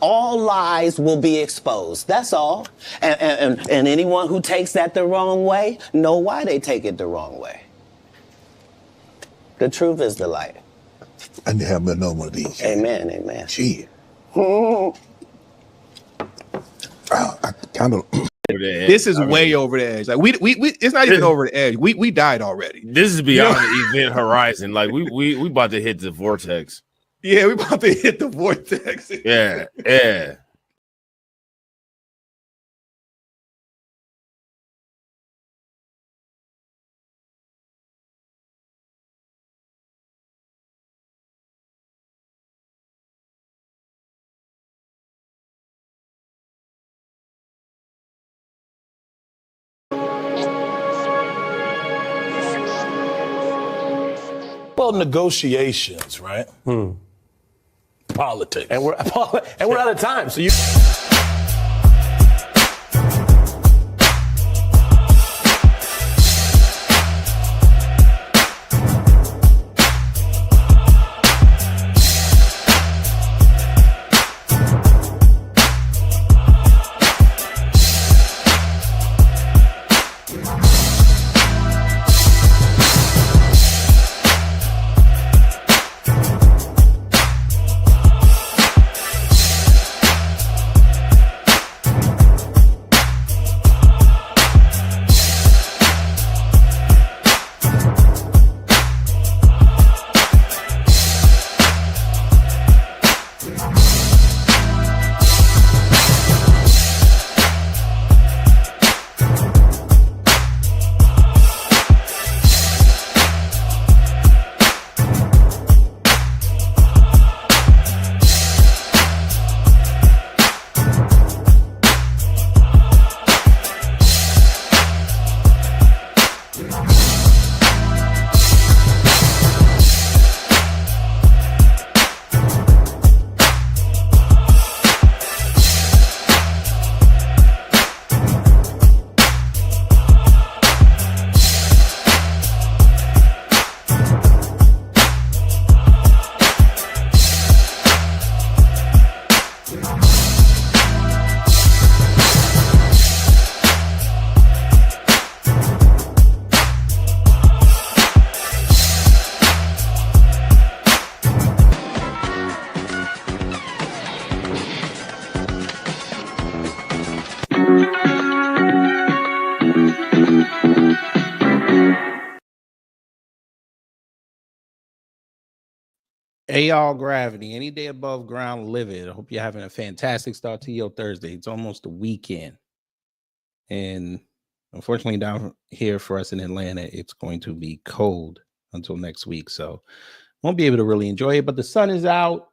all lies will be exposed. That's all. And anyone who takes that the wrong way know why they take it the wrong way. The truth is the light. I need to have another one of these. Amen, amen. Shit. I kind of. This is way over the edge. Like we it's not even over the edge. We died already. This is beyond the event horizon. Like we about to hit the vortex. Yeah, we about to hit the vortex. Yeah. Well, negotiations, right? Politics. And we're out of time. So you. Hey, y'all, Gravity. Any day above ground, live it. I hope you're having a fantastic start to your Thursday. It's almost the weekend. And unfortunately, down here for us in Atlanta, it's going to be cold until next week. So won't be able to really enjoy it. But the sun is out.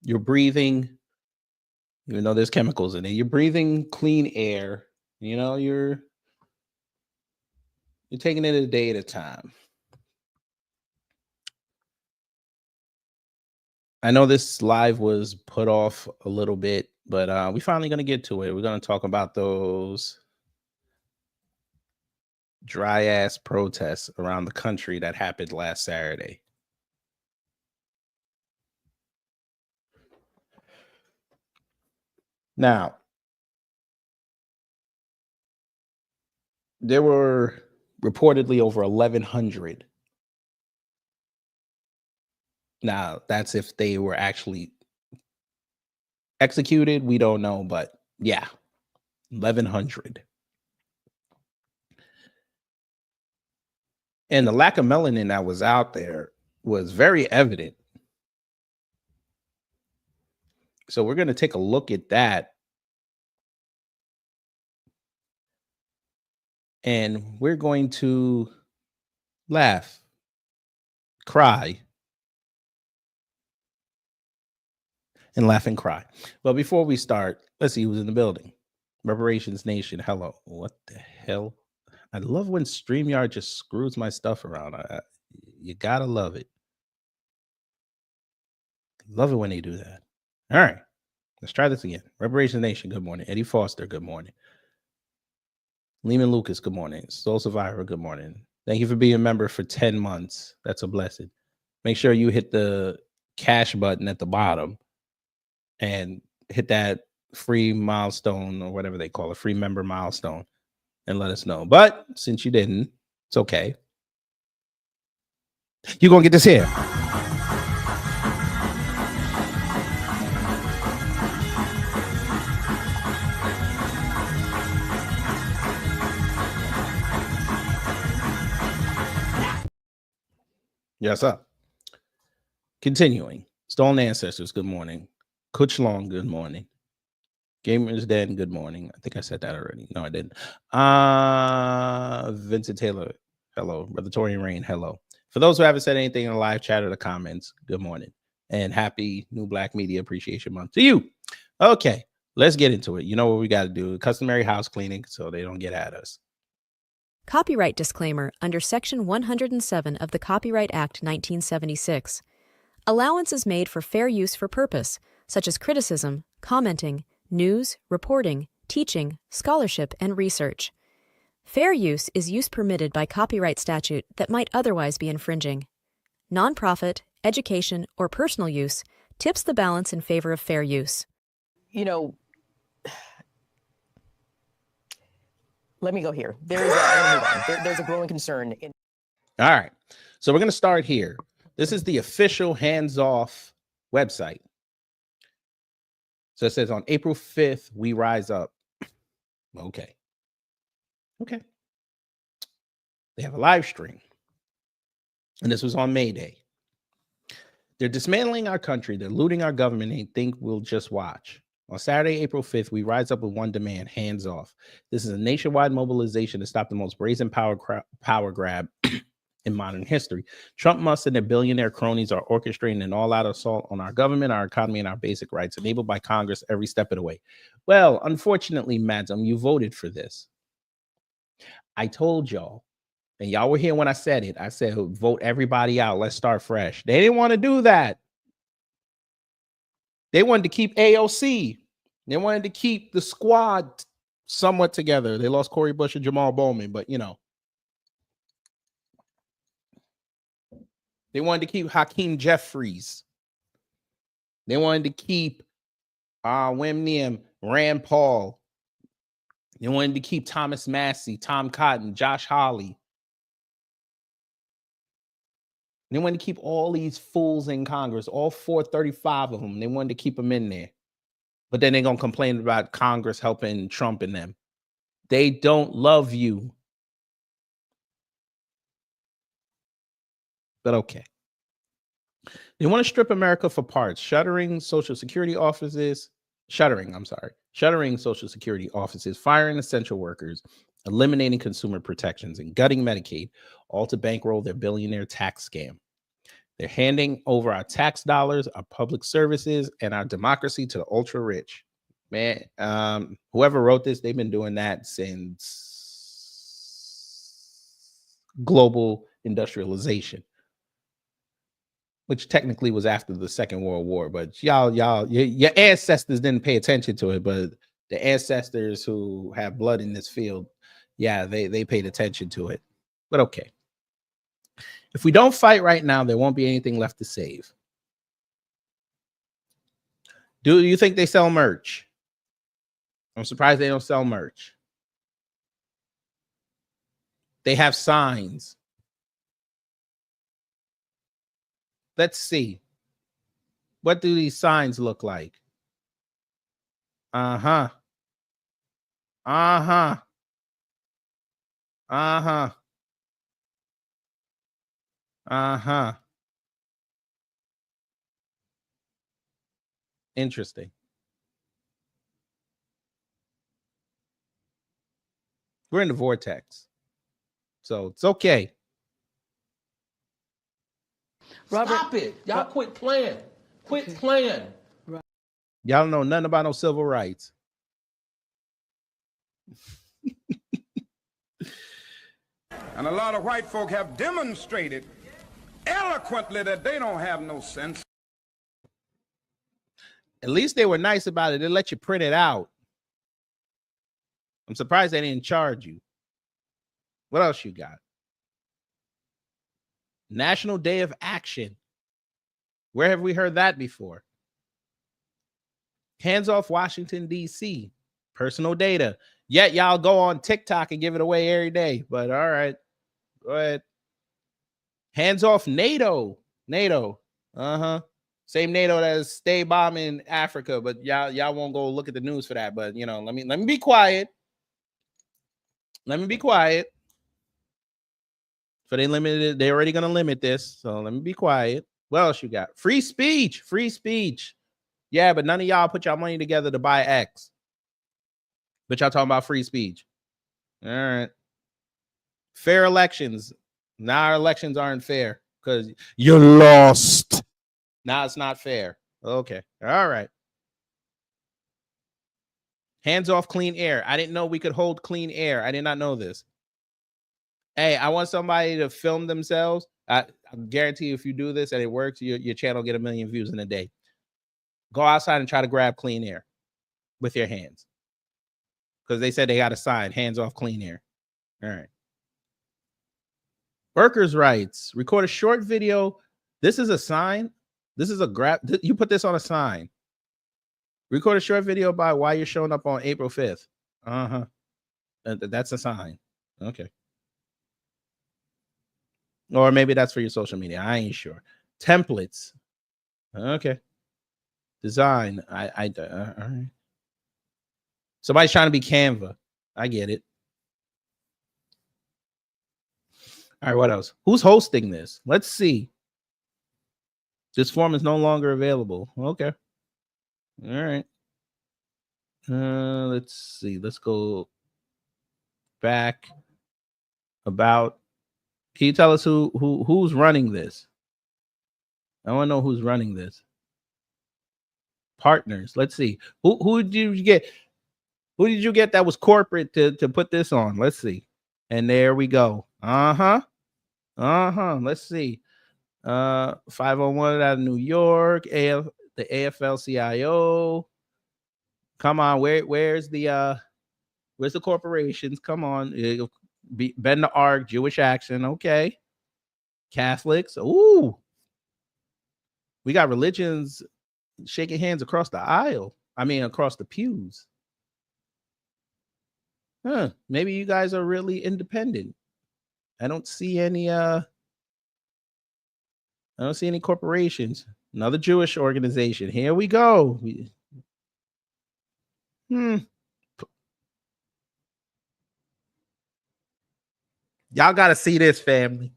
You're breathing, even though there's chemicals in it. You're breathing clean air. You know, you're taking it a day at a time. I know this live was put off a little bit, but we're finally going to get to it. We're going to talk about those dry ass protests around the country that happened last Saturday. Now, there were reportedly over 1,100. Now, that's if they were actually executed. We don't know, but yeah, 1,100. And the lack of melanin that was out there was very evident. So we're going to take a look at that. And we're going to laugh, cry, and laugh and cry. But before we start, let's see who's in the building. Reparations Nation, hello. What the hell? I love when StreamYard just screws my stuff around. You gotta love it. Love it when they do that. All right, let's try this again. Reparations Nation, good morning. Eddie Foster, good morning. Lehman Lucas, good morning. Soul Survivor, good morning. Thank you for being a member for 10 months. That's a blessing. Make sure you hit the cash button at the bottom and hit that free milestone or whatever they call it, free member milestone, and let us know. But since you didn't, it's okay. You're going to get this here. Yes, sir. Continuing. Stolen Ancestors, good morning. Kuch Long, good morning. Gamers Den, good morning. I think I said that already. No, I didn't. Vincent Taylor, hello. Brother Torian Rain, hello. For those who haven't said anything in the live chat or the comments, good morning. And happy New Black Media Appreciation Month to you. Okay, let's get into it. You know what we got to do. Customary house cleaning so they don't get at us. Copyright disclaimer under Section 107 of the Copyright Act 1976. Allowance is made for fair use for purpose, such as criticism, commenting, news, reporting, teaching, scholarship, and research. Fair use is use permitted by copyright statute that might otherwise be infringing. Nonprofit, education, or personal use tips the balance in favor of fair use. You know, let me go here. There's a growing concern. All right. So we're going to start here. This is the official hands-off website. So it says on April 5th, we rise up. Okay. Okay. They have a live stream. And this was on May Day. They're dismantling our country. They're looting our government and think we'll just watch. On Saturday, April 5th, we rise up with one demand, hands off. This is a nationwide mobilization to stop the most brazen power grab in modern history. Trump, Musk, and their billionaire cronies are orchestrating an all-out assault on our government, our economy, and our basic rights, enabled by Congress every step of the way. Well, unfortunately, madam, you voted for this. I told y'all, and y'all were here when I said it. I said, vote everybody out. Let's start fresh. They didn't want to do that. They wanted to keep AOC. They wanted to keep the squad somewhat together. They lost Corey Bush and Jamal Bowman, but you know. They wanted to keep Hakeem Jeffries. They wanted to keep Rand Paul. They wanted to keep Thomas Massey, Tom Cotton, Josh Hawley. They wanted to keep all these fools in Congress, all 435 of them. They wanted to keep them in there. But then they're going to complain about Congress helping Trump and them. They don't love you. But okay. They want to strip America for parts, shuttering Social Security offices, firing essential workers, eliminating consumer protections, and gutting Medicaid, all to bankroll their billionaire tax scam. They're handing over our tax dollars, our public services, and our democracy to the ultra rich. Man, whoever wrote this, they've been doing that since global industrialization, which technically was after the Second World War. But your ancestors didn't pay attention to it, but the ancestors who have blood in this field, yeah, they paid attention to it. But okay. If we don't fight right now, there won't be anything left to save. Do you think they sell merch? I'm surprised they don't sell merch. They have signs. Let's see. What do these signs look like? Uh-huh. Uh-huh. Uh-huh. Uh-huh. Interesting. We're in the vortex. So it's okay. Robert, stop it. Y'all quit playing. Quit playing. Y'all don't know nothing about no civil rights. And a lot of white folk have demonstrated eloquently that they don't have no sense. At least they were nice about it. They let you print it out. I'm surprised they didn't charge you. What else you got? National Day of Action. Where have we heard that before? Hands off Washington, D.C. Personal data. Yet y'all go on TikTok and give it away every day. But all right. Go ahead. Hands off NATO. NATO. Uh-huh. Same NATO that is stay bombing Africa, but y'all won't go look at the news for that. But you know, let me be quiet. Let me be quiet. So they limited it. They're already gonna limit this. So let me be quiet. What else you got? Free speech. Free speech. Yeah, but none of y'all put y'all money together to buy X. But y'all talking about free speech. All right. Fair elections. Now our elections aren't fair because you lost. Now it's not fair. Okay. All right. Hands off clean air. I didn't know we could hold clean air. I did not know this. Hey, I want somebody to film themselves. I guarantee you if you do this and it works, your channel get 1 million views in a day. Go outside and try to grab clean air with your hands. Because they said they got a sign, hands off clean air. All right. Workers' rights. Record a short video. This is a sign. This is a grab. You put this on a sign. Record a short video about why you're showing up on April 5th. Uh-huh. That's a sign. Okay. Or maybe that's for your social media. I ain't sure. Templates. Okay. Design. All right. Somebody's trying to be Canva. I get it. All right, what else? Who's hosting this? Let's see. This form is no longer available. Okay. All right. Let's see. Let's go back. About. Can you tell us who's running this? I want to know who's running this. Partners. Let's see. Who did you get? Who did you get that was corporate to put this on? Let's see. And there we go. Uh-huh. Let's see. 501 out of New York. The AFL-CIO. Come on, where's the corporations? Come on. Bend the arc, Jewish Action. Okay. Catholics. Ooh. We got religions shaking hands across the aisle. I mean, across the pews. Huh. Maybe you guys are really independent. I don't see any corporations. Another Jewish organization. Here we go. Y'all got to see this, family.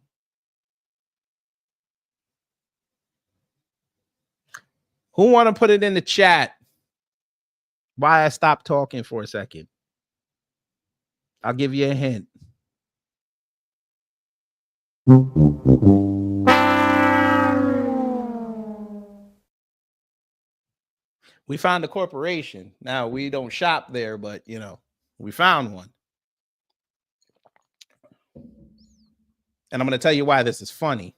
Who want to put it in the chat? Why I stopped talking for a second? I'll give you a hint. We found a corporation. Now, we don't shop there, but, you know, we found one. And I'm going to tell you why this is funny.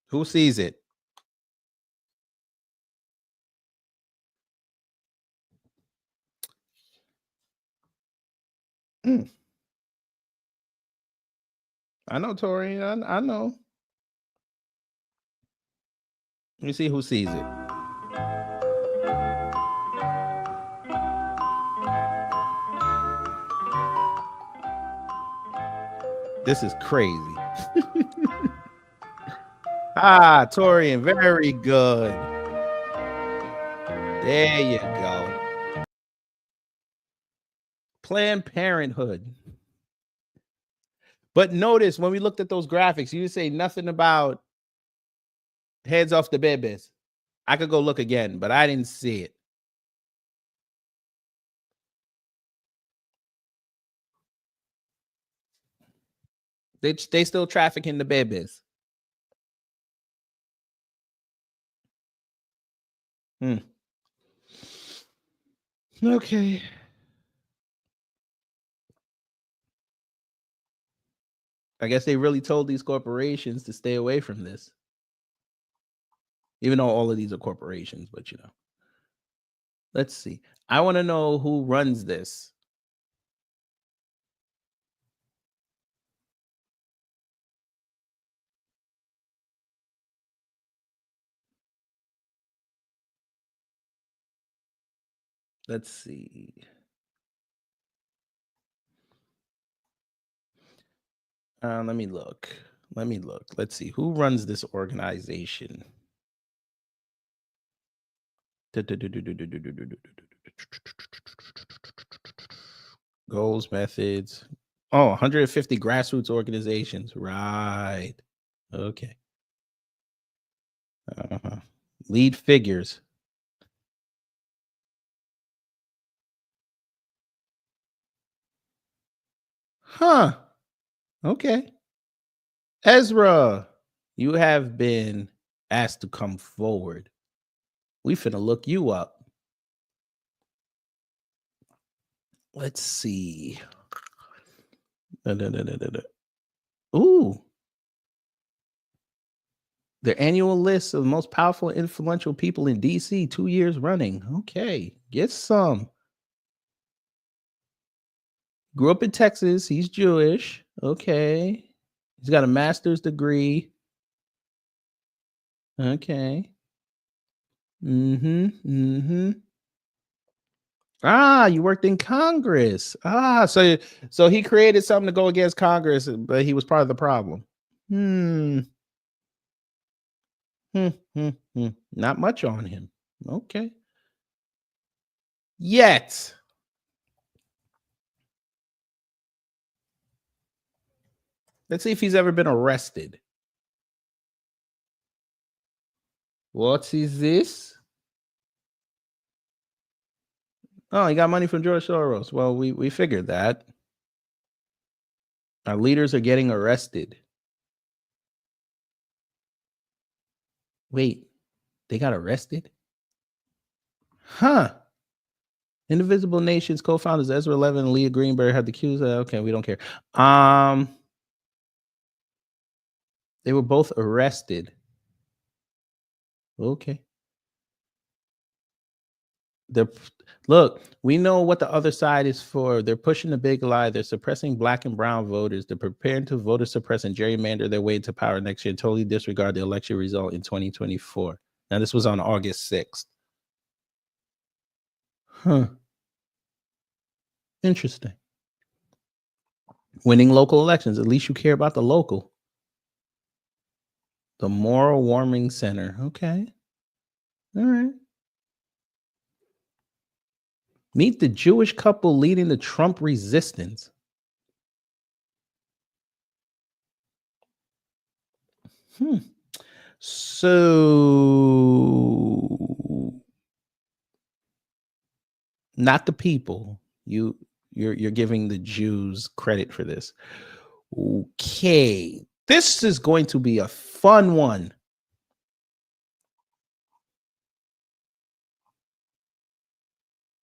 Who sees it? I know, Tori. I know. Let me see who sees it. This is crazy. Torian, very good. There you go. Planned Parenthood. But notice when we looked at those graphics, you say nothing about heads off the babies. I could go look again, but I didn't see it. They still trafficking the babies. Okay. I guess they really told these corporations to stay away from this. Even though all of these are corporations, but you know. Let's see. I want to know who runs this. Let's see. Let me look. Let's see. Who runs this organization? Goals, methods. Oh, 150 grassroots organizations. Right. Okay. Lead figures. Huh. Okay. Ezra, you have been asked to come forward. We finna look you up. Let's see. Ooh. The annual list of the most powerful, influential people in DC 2 years running. Okay. Get some. Grew up in Texas. He's Jewish. Okay. He's got a master's degree. Okay. Ah, you worked in Congress. Ah, so he created something to go against Congress, but he was part of the problem. Not much on him. Okay. Yet. Let's see if he's ever been arrested. What is this? Oh, he got money from George Soros. Well, we figured that. Our leaders are getting arrested. Wait, they got arrested? Huh. Indivisible Nations co-founders Ezra Levin and Leah Greenberg had the accused. Okay, we don't care. They were both arrested. Okay. Look, we know what the other side is for. They're pushing the big lie. They're suppressing black and brown voters. They're preparing to voter suppress and gerrymander their way into power next year and totally disregard the election result in 2024. Now, this was on August 6th. Huh. Interesting. Winning local elections. At least you care about the local. The Moral Warming Center. Okay. All right. Meet the Jewish couple leading the Trump resistance. So, not the people. You're giving the Jews credit for this. Okay. This is going to be a fun one.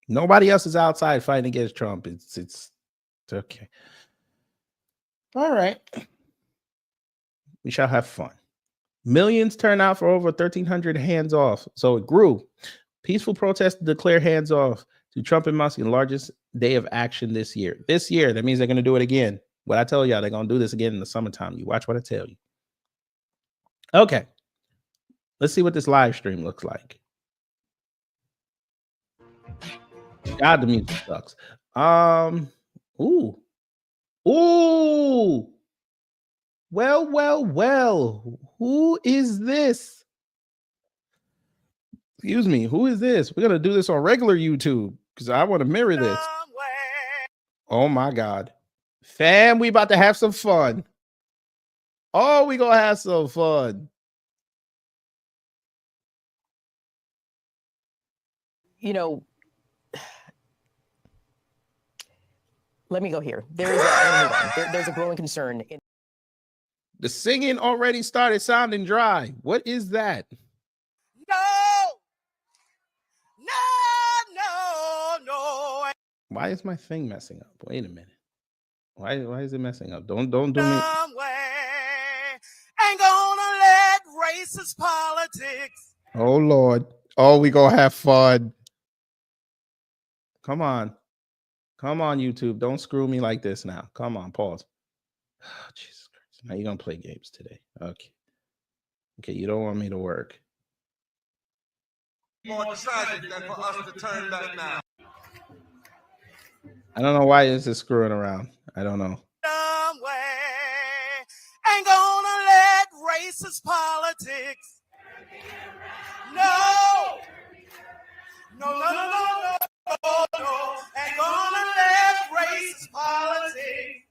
Nobody else is outside fighting against Trump. It's okay. All right. We shall have fun. Millions turn out for over 1,300 hands off. So it grew. Peaceful protests declare hands off to Trump and Musk in the largest day of action this year. This year, that means they're going to do it again. What I tell y'all, they're going to do this again in the summertime. You watch what I tell you. Okay. Let's see what this live stream looks like. God, the music sucks. Ooh. Well. Who is this? Excuse me. Who is this? We're going to do this on regular YouTube because I want to mirror this. Oh, my God. Fam, we about to have some fun. Oh, we going to have some fun. You know, let me go here. There's a growing concern. The singing already started sounding dry. What is that? No. Why is my thing messing up? Wait a minute. Why is it messing up? Don't do me. Ain't gonna let racist politics. Oh Lord. Oh, we gonna have fun. Come on, YouTube. Don't screw me like this now. Come on, pause. Oh, Jesus Christ. Now you're gonna play games today. Okay, you don't want me to work. More tragic than for us to turn back now. I don't know why this is screwing around. I don't know. Dumb way. Ain't gonna let racist politics. No. No, no, no, no, no, no. Ain't gonna let racist politics.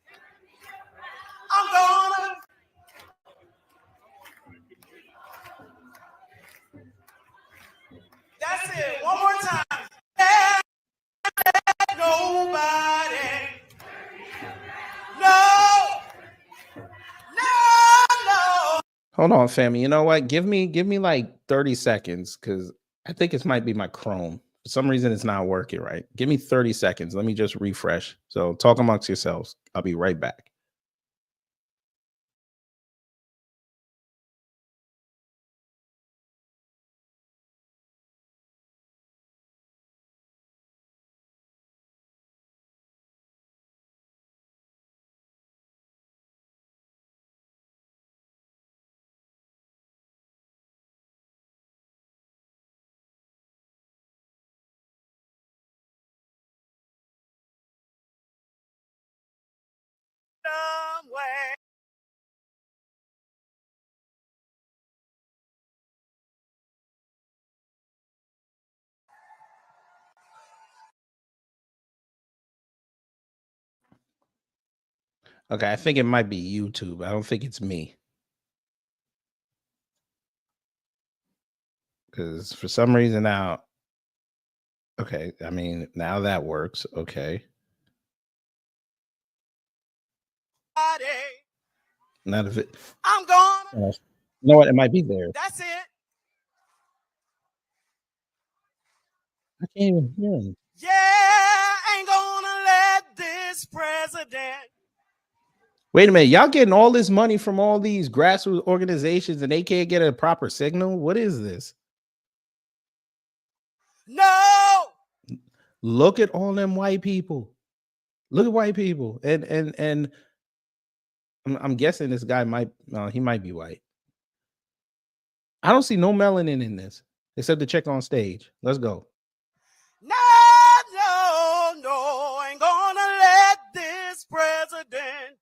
I'm gonna. That's it. One more time. Nobody. No. No. Hold on, family. You know what? Give me like 30 seconds because I think it might be my Chrome. For some reason, it's not working right. Give me 30 seconds. Let me just refresh. So talk amongst yourselves. I'll be right back. Dumb way. Okay, I think it might be YouTube. I don't think it's me. Because for some reason now, okay, I mean, now that works. Okay. None of it. I'm gonna. You know what? It might be there. That's it. I can't even hear him. Yeah, ain't gonna let this president. Wait a minute. Y'all getting all this money from all these grassroots organizations and they can't get a proper signal? What is this? No. Look at all them white people. Look at white people. And I'm guessing this guy might he might be white. I don't see no melanin in this except the chick on stage. Let's go. No, no, no, ain't gonna let this president.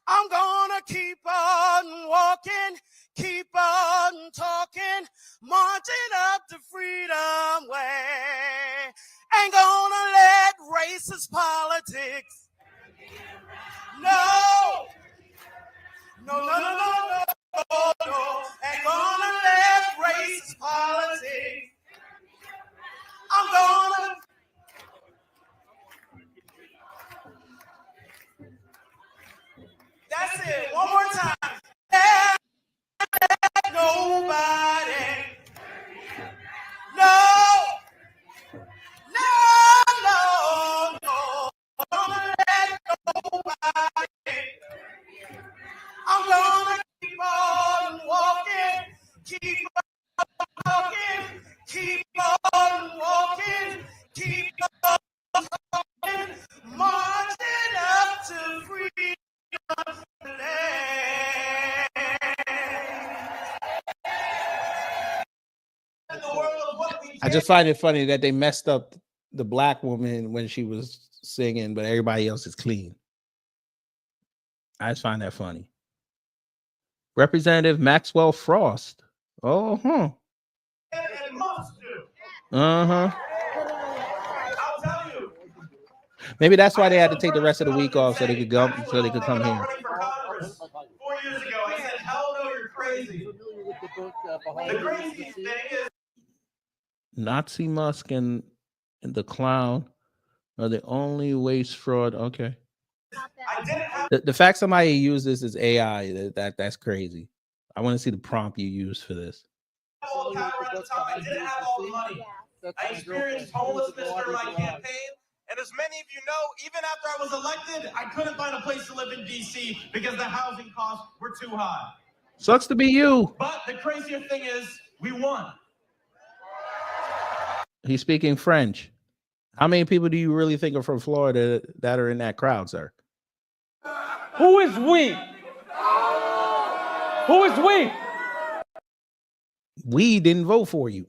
I'm gonna keep on walking, keep on talking, marching up the freedom way. Ain't gonna let racist politics. No. No, no, no, no, no, no. Ain't gonna let racist politics. I'm gonna. That's it. One more time. Nobody. No. No, no, no. I'm gonna let nobody. I'm gonna keep on walking, keep on walking, keep on walking, keep on walking, marching up to freedom land. I just find it funny that they messed up the black woman when she was singing, but everybody else is clean. I just find that funny. Representative Maxwell Frost. Oh, huh. Uh-huh. I'll tell you. Maybe that's why they had to take the rest of the week off so they could go, so they could come here. 4 years ago, I said, hell no, you're crazy. The craziest thing is Nazi Musk and the clown are the only waste fraud. Okay. The fact somebody used this as AI, that's crazy. I want to see the prompt you use for this. all the power at the time. I didn't have all the money. I experienced homelessness during my campaign. And as many of you know, even after I was elected, I couldn't find a place to live in DC because the housing costs were too high. Sucks to be you. But the crazier thing is, we won. He's speaking French. How many people do you really think are from Florida that are in that crowd, sir? Who is we? Who is we? We didn't vote for you.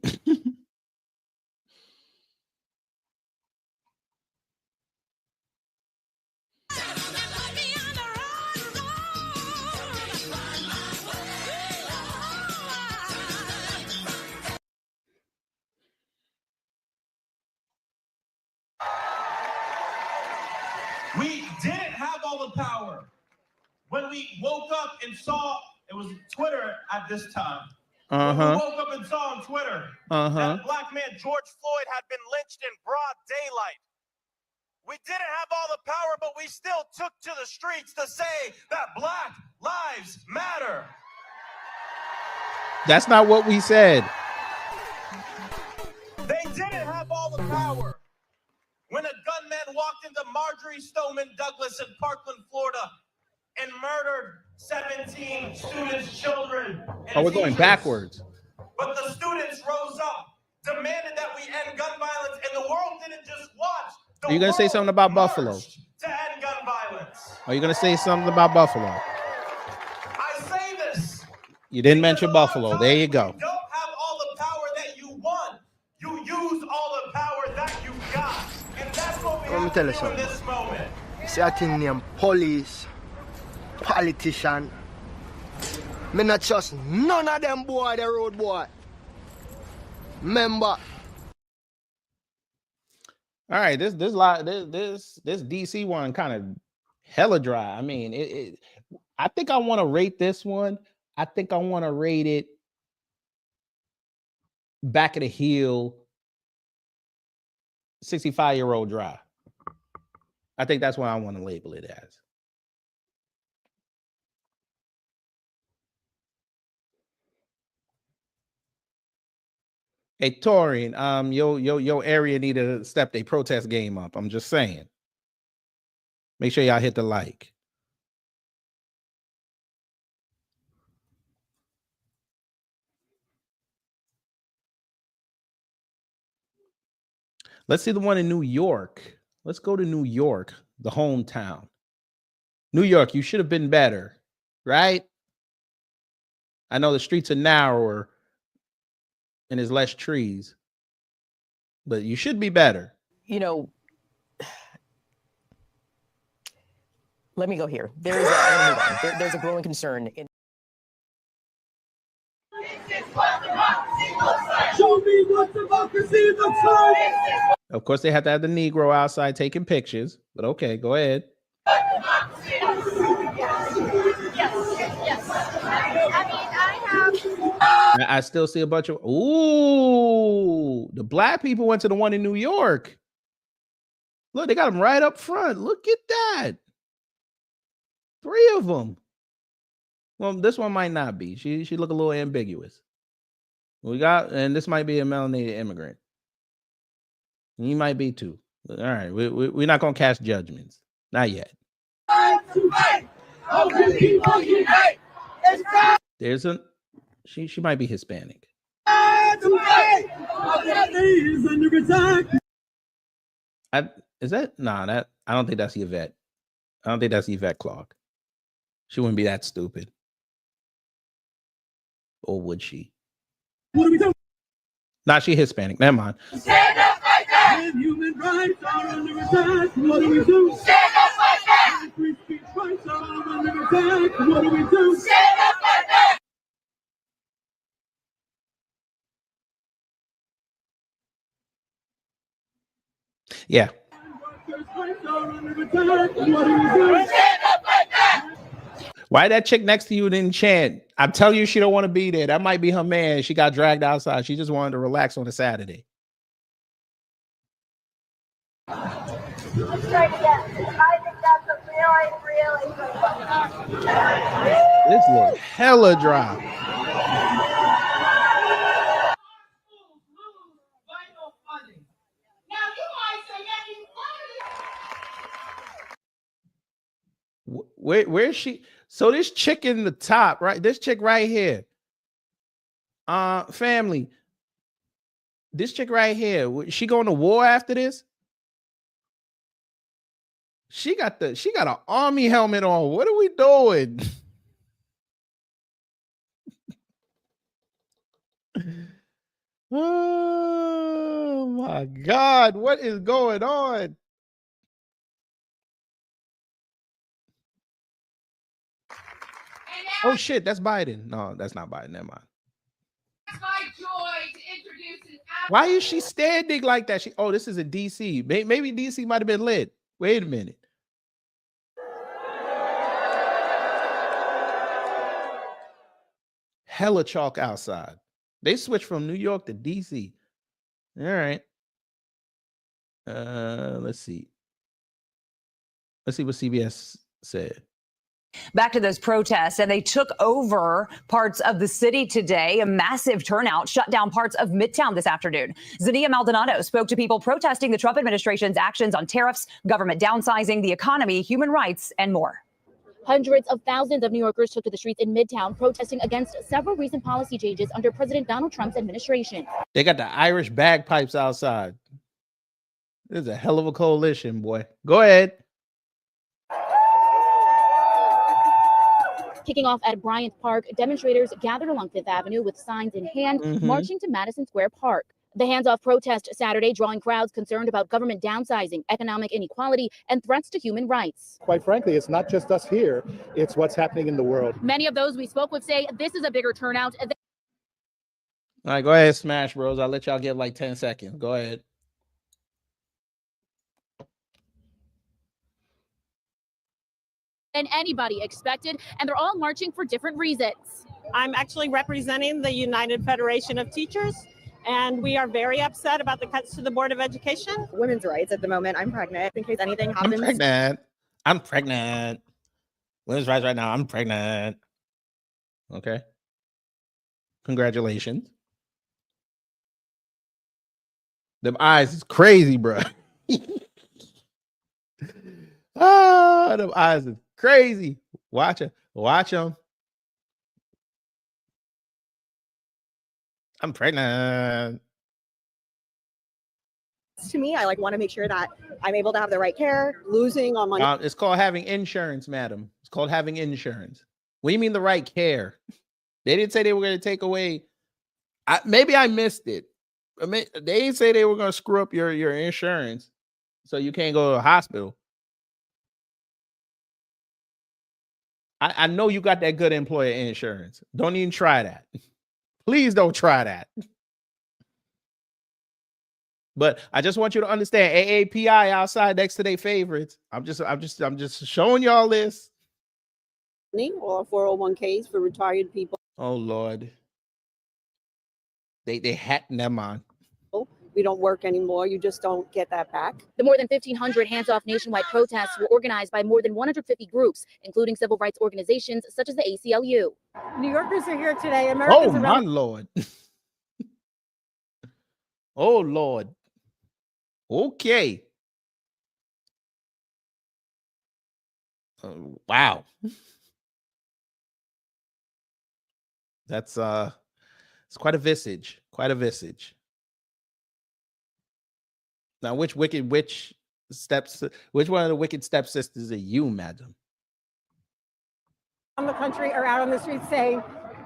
all the power. When we woke up and saw, it was Twitter at this time. When we woke up and saw on Twitter that black man George Floyd had been lynched in broad daylight. We didn't have all the power, but we still took to the streets to say that Black Lives Matter. That's not what we said. They didn't have all the power. When a gunman walked into Marjorie Stoneman Douglas in Parkland, Florida, and murdered 17 students' children. Oh, we're going backwards. But the students rose up, demanded that we end gun violence, and the world didn't just watch. Are you going to say something about Buffalo? To end gun violence. Are you going to say something about Buffalo? I say this. You didn't mention Buffalo. There you go. You don't have all the power that you want. You use all the power that you got. And that's what we have to do in this moment. See, I think name police, politician. Me not trust none of them boy, the road boy. Remember. All right, this DC one kind of hella dry. I mean, I think I want to rate this one. I think I want to rate it back of the heel 65-year-old dry. I think that's what I want to label it as. Hey, Torian, your area need to step their protest game up. I'm just saying. Make sure y'all hit the like. Let's see the one in New York. Let's go to New York, the hometown. New York, you should have been better, right? I know the streets are narrower and there's less trees, but you should be better. You know, let me go here. There's a growing concern in. Show me what democracy looks like. Of course, they have to have the Negro outside taking pictures, but okay, go ahead. I still see a bunch of, ooh, the black people went to the one in New York. Look, they got them right up front. Look at that. 3 of them. Well, this one might not be. She look a little ambiguous. We got, and this might be a melanated immigrant. He might be too. All right, we're not gonna cast judgments. Not yet. There's a, she might be Hispanic. Is that that? I don't think that's Yvette. I don't think that's Yvette Clark. She wouldn't be that stupid. Or would she? What are we doing? Nah, she Hispanic. Never mind. Stand up like that. When human rights are under attack, what do we do? Stand up like that. When free speech rights are under attack, what do we do? Stand up like that. Yeah. Why that chick next to you didn't chant? I'm telling you, she don't want to be there. That might be her man. She got dragged outside. She just wanted to relax on a Saturday. Let's try it again. I think that's a really good one. This looks hella dry. Where's she? So this chick in the top, right? This chick right here. Family. This chick right here. She going to war after this? She got an army helmet on. What are we doing? Oh my God. What is going on? Oh shit, that's Biden. No, that's not Biden. Never mind. It's my joy to introduce an. Why is she standing like that? Oh, this is a DC. Maybe DC might have been lit. Wait a minute. hella chalk outside. They switched from New York to DC. All right. Let's see. Let's see what CBS said. Back to those protests, and they took over parts of the city today. A massive turnout shut down parts of Midtown this afternoon. Zania Maldonado spoke to people protesting the Trump administration's actions on tariffs, government downsizing, the economy, human rights, and more. Hundreds of thousands of New Yorkers took to the streets in Midtown protesting against several recent policy changes under President Donald Trump's administration. They got the Irish bagpipes outside. This is a hell of a coalition, boy. Go ahead. Kicking off at Bryant Park, demonstrators gathered along Fifth Avenue with signs in hand, marching to Madison Square Park. The hands-off protest Saturday drawing crowds concerned about government downsizing, economic inequality, and threats to human rights. Quite frankly, it's not just us here, it's what's happening in the world. Many of those we spoke with say this is a bigger turnout. All right, go ahead, Smash Bros. I'll let y'all get like 10 seconds. Go ahead. Than anybody expected, and they're all marching for different reasons. I'm actually representing the United Federation of Teachers, and we are very upset about the cuts to the Board of Education. Women's rights at the moment. I'm pregnant in case anything happens. I'm pregnant. Women's rights right now. I'm pregnant. Okay. Congratulations. Them eyes is crazy, bro. Ah, them eyes is crazy. Watch it. Watch them. I'm pregnant. To me, I want to make sure that I'm able to have the right care. Losing on money. It's called having insurance, madam. It's called having insurance. What do you mean the right care? They didn't say they were going to take away. Maybe I missed it. They didn't say they were going to screw up your insurance so you can't go to the hospital. I know you got that good employer insurance. Don't even try that. Please don't try that. But I just want you to understand AAPI outside next to their favorites. I'm just showing y'all this. Or 401ks for retired people. Oh Lord. They had them on. We don't work anymore. You just don't get that back. The more than 1,500 hands-off nationwide protests were organized by more than 150 groups, including civil rights organizations such as the ACLU. New Yorkers are here today. Americans oh my Lord. Oh Lord. Okay. Wow. That's it's quite a visage. Quite a visage. Now, which one of the wicked stepsisters are you, madam? On the country are out on the streets saying,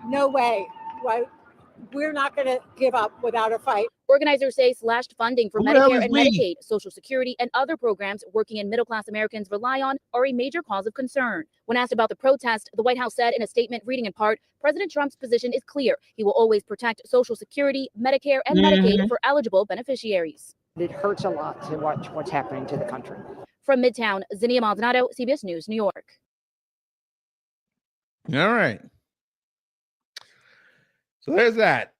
no way. Why? We're not going to give up without a fight. Organizers say slashed funding for Medicare and Medicaid, Social Security, and other programs working and middle-class Americans rely on are a major cause of concern. When asked about the protest, the White House said in a statement reading in part, President Trump's position is clear. He will always protect Social Security, Medicare, and Medicaid for eligible beneficiaries. It hurts a lot to watch what's happening to the country. From Midtown, Zania Maldonado, CBS News, New York. All right. So there's that.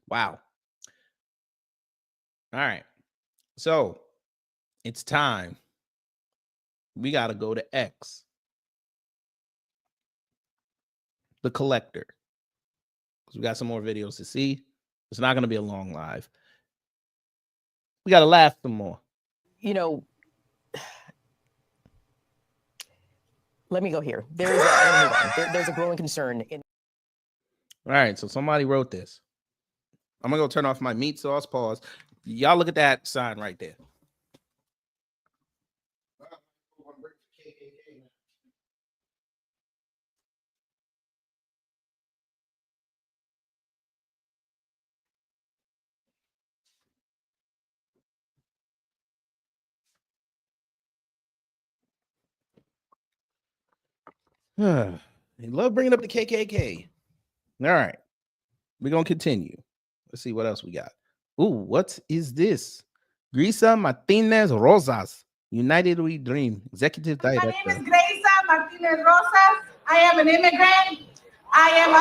Wow. All right. So it's time. We got to go to X. The Collector. Because we got some more videos to see. It's not going to be a long live. We got to laugh some more. You know, let me go here. There's a growing concern. All right, so somebody wrote this. I'm going to go turn off my meat sauce. Pause. Y'all look at that sign right there. They love bringing up the KKK. All right. We're going to continue. Let's see what else we got. Ooh, what is this? Grisa Martinez Rosas, United We Dream, Executive Director. My name is Grisa Martinez Rosas. I am an immigrant. I am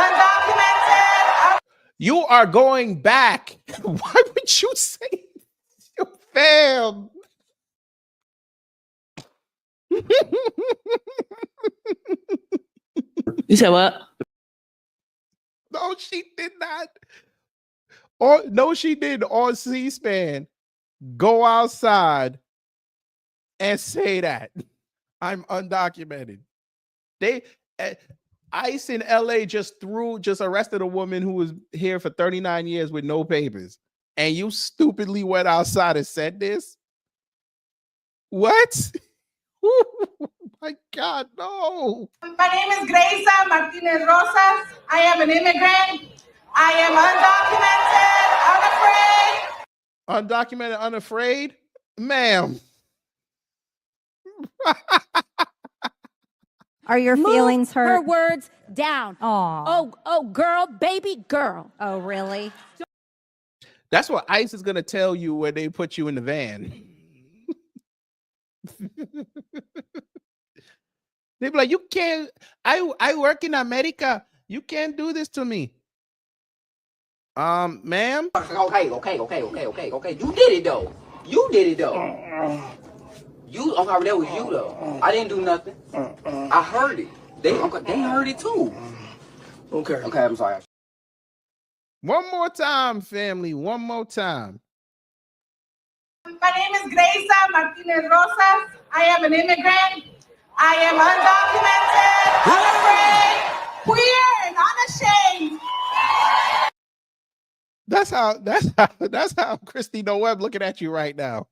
undocumented. You are going back. Why would you say, fam? You said what? No, she did not. Or no, she did on C-SPAN. Go outside and say that I'm undocumented. They ICE in LA just arrested a woman who was here for 39 years with no papers, and you stupidly went outside and said this. What? Oh my God, no. My name is Gracia Martinez Rosas. I am an immigrant. I am undocumented, unafraid. Undocumented, unafraid? Ma'am. Are your feelings hurt? Her words down. Oh, girl, baby girl. Oh, really? That's what ICE is going to tell you when they put you in the van. They be like, you can't, I work in America. You can't do this to me. Ma'am? Okay. You did it though. You okay, that was you though. I didn't do nothing. I heard it. They heard it too. Okay, I'm sorry. One more time, family. One more time. My name is Gracia Martinez Rosas. I am an immigrant. I am undocumented, unafraid, queer, and unashamed. That's how Christy No Web looking at you right now.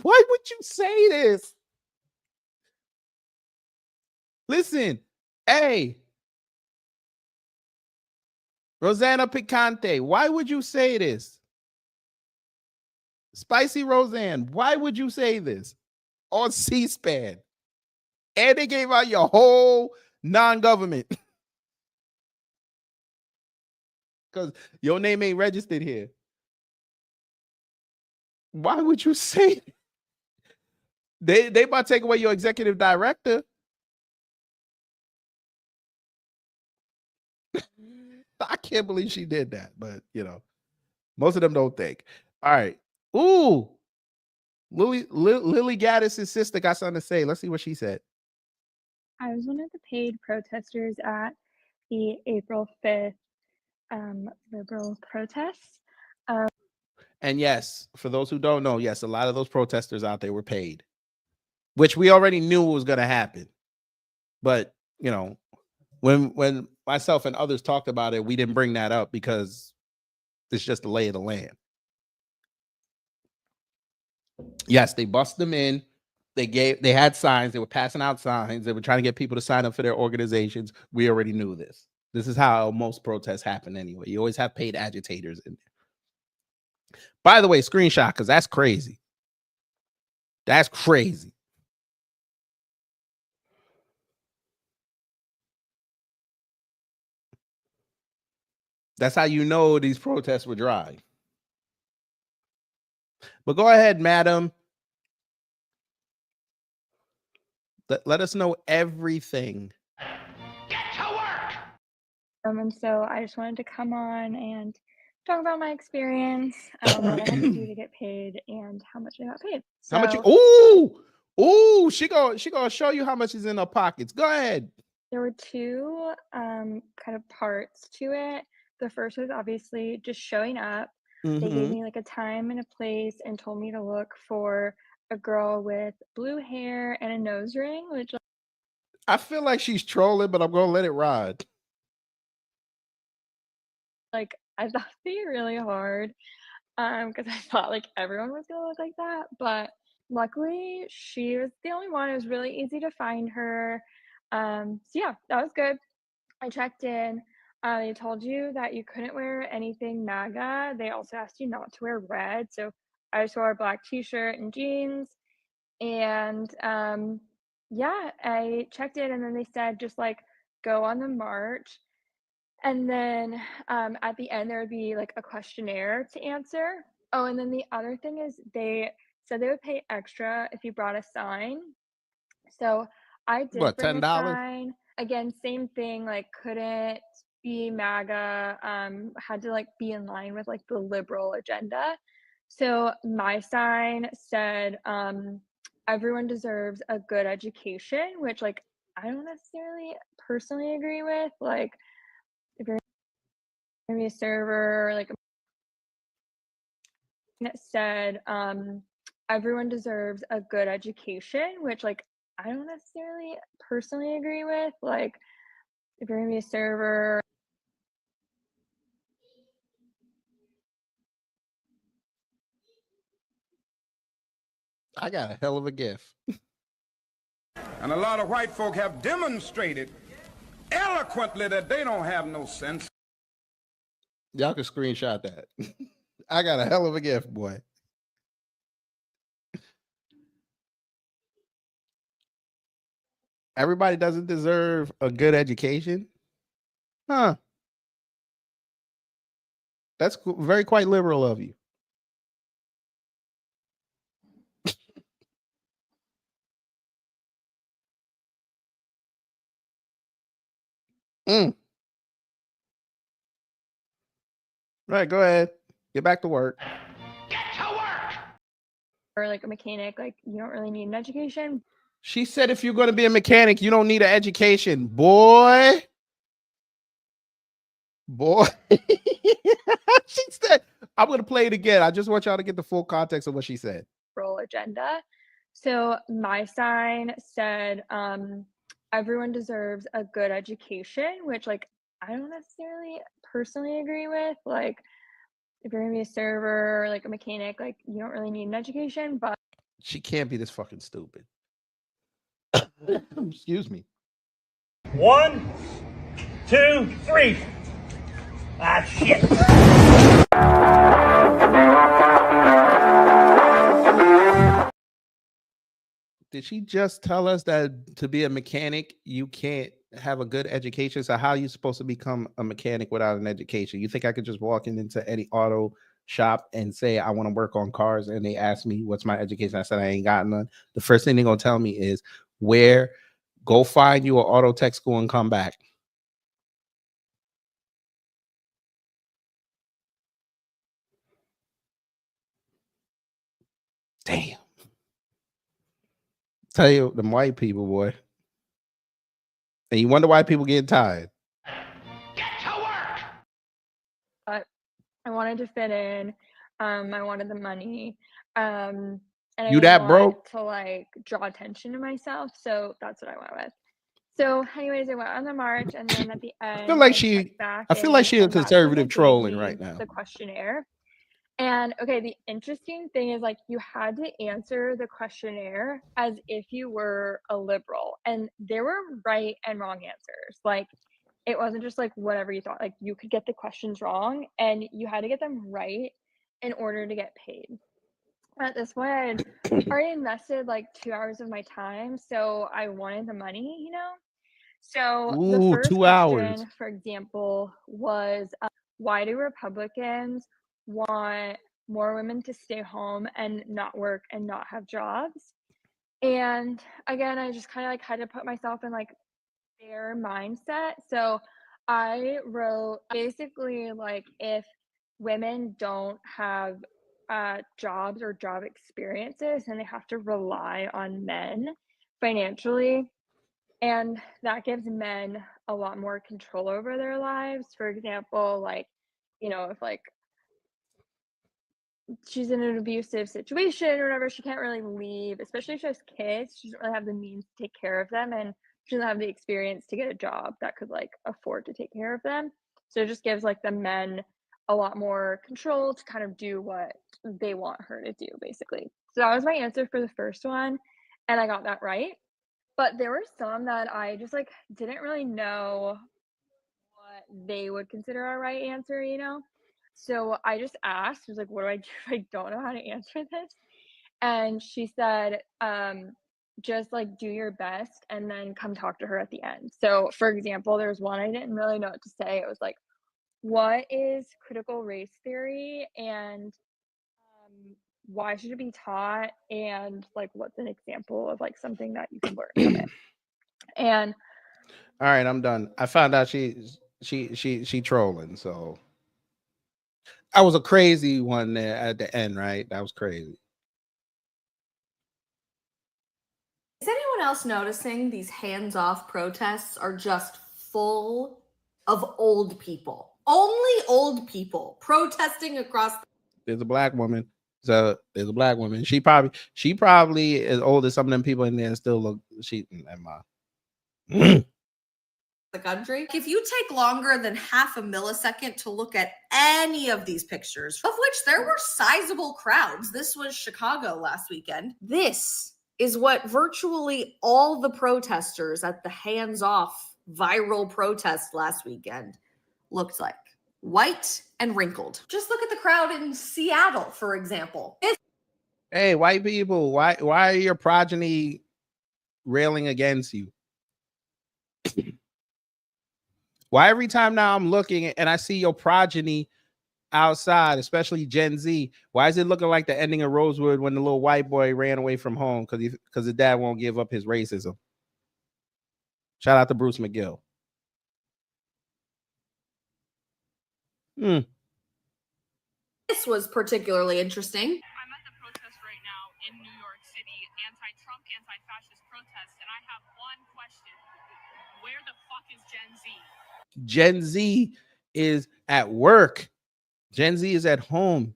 Why would you say this? Listen, hey, Rosanna Picante, why would you say this? Spicy Roseanne, why would you say this on C-SPAN? And they gave out your whole non-government because your name ain't registered here. Why would you say it? They about to take away your executive director. I can't believe she did that, but most of them don't think. All right. Ooh, Lily Gaddis' sister got something to say. Let's see what she said. I was one of the paid protesters at the April 5th liberal protests. And yes, for those who don't know, yes, a lot of those protesters out there were paid, which we already knew was going to happen. But, when myself and others talked about it, we didn't bring that up because it's just the lay of the land. Yes, they bust them in. They had signs. They were passing out signs. They were trying to get people to sign up for their organizations. We already knew this. This is how most protests happen anyway. You always have paid agitators in there. By the way, screenshot, because that's crazy. That's crazy. That's how you know these protests were dry. But go ahead, madam. Let us know everything. And so I just wanted to come on and talk about my experience, what I had to do to get paid, and how much I got paid. So, How much? She gonna show you how much is in her pockets. Go ahead. there were two kind of parts to it. The first was obviously just showing up. They gave me like a time and a place and told me to look for a girl with blue hair and a nose ring, which I feel like she's trolling, but I'm gonna let it ride. I thought it'd be really hard because I thought like everyone was gonna look like that, but luckily she was the only one. It was really easy to find her. So yeah, that was good. I checked in. They told you that you couldn't wear anything MAGA. They also asked you not to wear red. So I just wore a black t-shirt and jeans. And yeah, I checked in, and then they said just go on the march. And then at the end, there would be a questionnaire to answer. Oh, and then the other thing is they said they would pay extra if you brought a sign. So I did What, bring a $10? sign. Again, same thing, like couldn't be MAGA, had to like be in line with like the liberal agenda. So my sign said, everyone deserves a good education, which like I don't necessarily personally agree with. Like if you're gonna be a server, like it said, everyone deserves a good education, which like I don't necessarily personally agree with. Like if you're gonna be a server, I got a hell of a gift. And a lot of white folk have demonstrated eloquently that they don't have no sense. Y'all can screenshot that. I got a hell of a gift, boy. Everybody doesn't deserve a good education? Huh. That's very quite liberal of you. Right, go ahead. Get back to work. or like a mechanic, like you don't really need an education. She said if you're going to be a mechanic, you don't need an education. Boy. She said, I'm going to play it again. I just want y'all to get the full context of what she said. Agenda. So my sign said, everyone deserves a good education, which like I don't necessarily personally agree with. Like if you're gonna be a server or like a mechanic, like you don't really need an education, but She can't be this fucking stupid. Excuse me. 1, 2, 3. Ah, shit. Did she just tell us that to be a mechanic, you can't have a good education? So how are you supposed to become a mechanic without an education? You think I could just walk into any auto shop and say, I want to work on cars, and they ask me, what's my education? I said, I ain't got none. The first thing they're going to tell me is, go find you an auto tech school and come back. Damn. Tell you, them white people, boy. And you wonder why people get tired. but I wanted to fit in. I wanted the money. And I You didn't that want broke? to like draw attention to myself. So that's what I went with. So anyways, I went on the march, and then at the end, I feel like checked back I feel like in, she a and that's when they conservative gave trolling me right now. the questionnaire. And okay, the interesting thing is like you had to answer the questionnaire as if you were a liberal, and there were right and wrong answers. Like it wasn't just like whatever you thought. Like you could get the questions wrong, and you had to get them right in order to get paid. At this point, I had already invested like 2 hours of my time, so I wanted the money, you know? So the Ooh, first 2 hours. question, for example, was why do Republicans want more women to stay home and not work and not have jobs? And again, I just kind of like had to put myself in like their mindset. So I wrote basically like if women don't have jobs or job experiences and they have to rely on men financially, and that gives men a lot more control over their lives. For example, like, you know, if like she's in an abusive situation or whatever, she can't really leave, especially if she has kids. She doesn't really have the means to take care of them, and she doesn't have the experience to get a job that could like afford to take care of them. So it just gives like the men a lot more control to kind of do what they want her to do, basically. So that was my answer for the first one, and I got that right. But there were some that I just like didn't really know what they would consider a right answer, you know? So I just asked, I was like, what do I do if I don't know how to answer this? And she said, just like do your best and then come talk to her at the end. So for example, there was one I didn't really know what to say. It was like, what is critical race theory? And why should it be taught, and like what's an example of like something that you can learn from it. And all right, I'm done. I found out she trolling, so that was a crazy one there at the end, right? That was crazy. Is anyone else noticing these hands-off protests are just full of old people? Only old people protesting across. There's a black woman. So there's a black woman. She probably is old as some of them people in there and still look. The country. If you take longer than half a millisecond to look at any of these pictures, of which there were sizable crowds, this was Chicago last weekend. This is what virtually all the protesters at the hands-off viral protest last weekend looked like. White and wrinkled. Just look at the crowd in Seattle, for example. Hey, white people, why are your progeny railing against you? Why every time now I'm looking and I see your progeny outside, especially Gen Z, why is it looking like the ending of Rosewood when the little white boy ran away from home because his dad won't give up his racism? Shout out to Bruce McGill. This was particularly interesting. I'm at the protest right now in New York City, anti-Trump, anti-fascist protest, and I have one question. Where the fuck is Gen Z? Gen Z is at work. Gen Z is at home.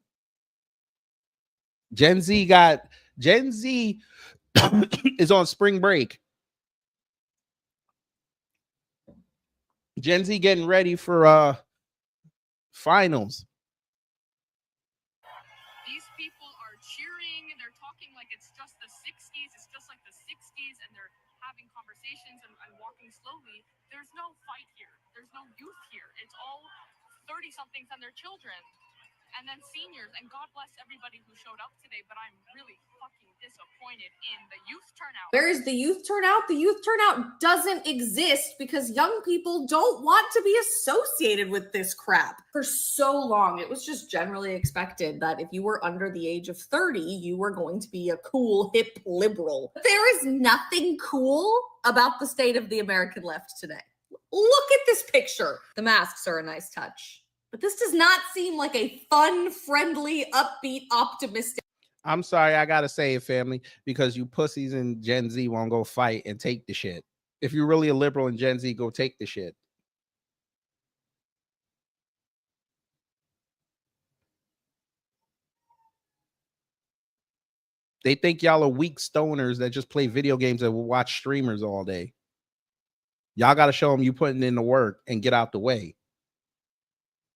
Gen Z is on spring break. Gen Z getting ready for finals. These people are cheering, they're talking like it's just the 60s, it's just like the 60s, and they're having conversations and walking slowly. There's no fight here. There's no youth here. It's all 30-somethings and their children. And then seniors, and God bless everybody who showed up today, but I'm really fucking disappointed in the youth turnout. Where is the youth turnout? The youth turnout doesn't exist because young people don't want to be associated with this crap. For so long, it was just generally expected that if you were under the age of 30, you were going to be a cool, hip liberal. There is nothing cool about the state of the American left today. Look at this picture. The masks are a nice touch. But this does not seem like a fun, friendly, upbeat, optimistic. I'm sorry, I gotta say it, family, because you pussies in Gen Z won't go fight and take the shit. If you're really a liberal in Gen Z, go take the shit. They think y'all are weak stoners that just play video games and will watch streamers all day. Y'all got to show them you putting in the work and get out the way.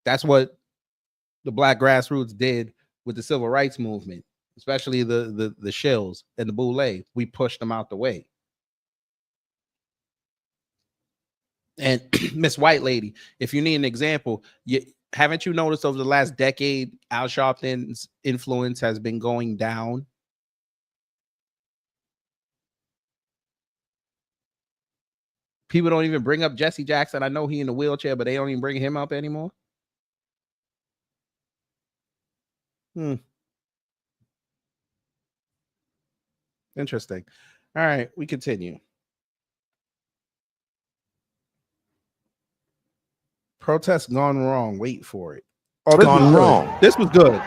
That's what the black grassroots did with the civil rights movement, especially the shills and the boule. We pushed them out the way. And Miss White Lady, if you need an example, haven't you noticed over the last decade, Al Sharpton's influence has been going down? People don't even bring up Jesse Jackson. I know he in a wheelchair, but they don't even bring him up anymore. Interesting. All right, we continue. Protest gone wrong. Wait for it. Oh, this was wrong. This was good.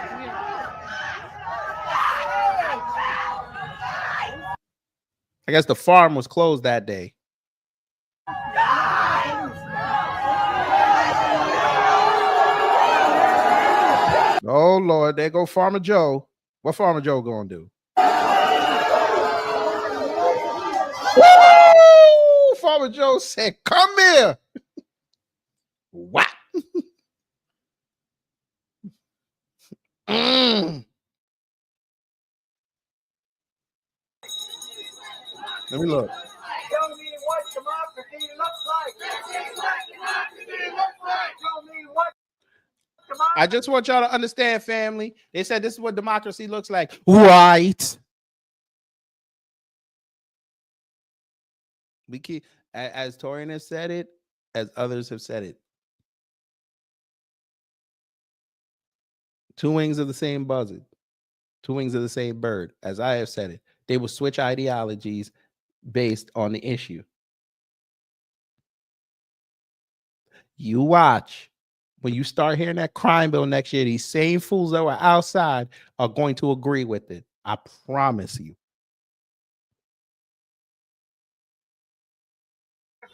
I guess the farm was closed that day. Oh Lord, there go Farmer Joe. What Farmer Joe gonna do? Woo! Farmer Joe said, "Come here." What? Let me look. Tell me what democracy looks like. Tell me what I just want y'all to understand, family. They said this is what democracy looks like. Right. We keep, as Torian has said it, as others have said it. Two wings of the same buzzard. Two wings of the same bird. As I have said it, they will switch ideologies based on the issue. You watch. When you start hearing that crime bill next year, these same fools that were outside are going to agree with it. I promise you.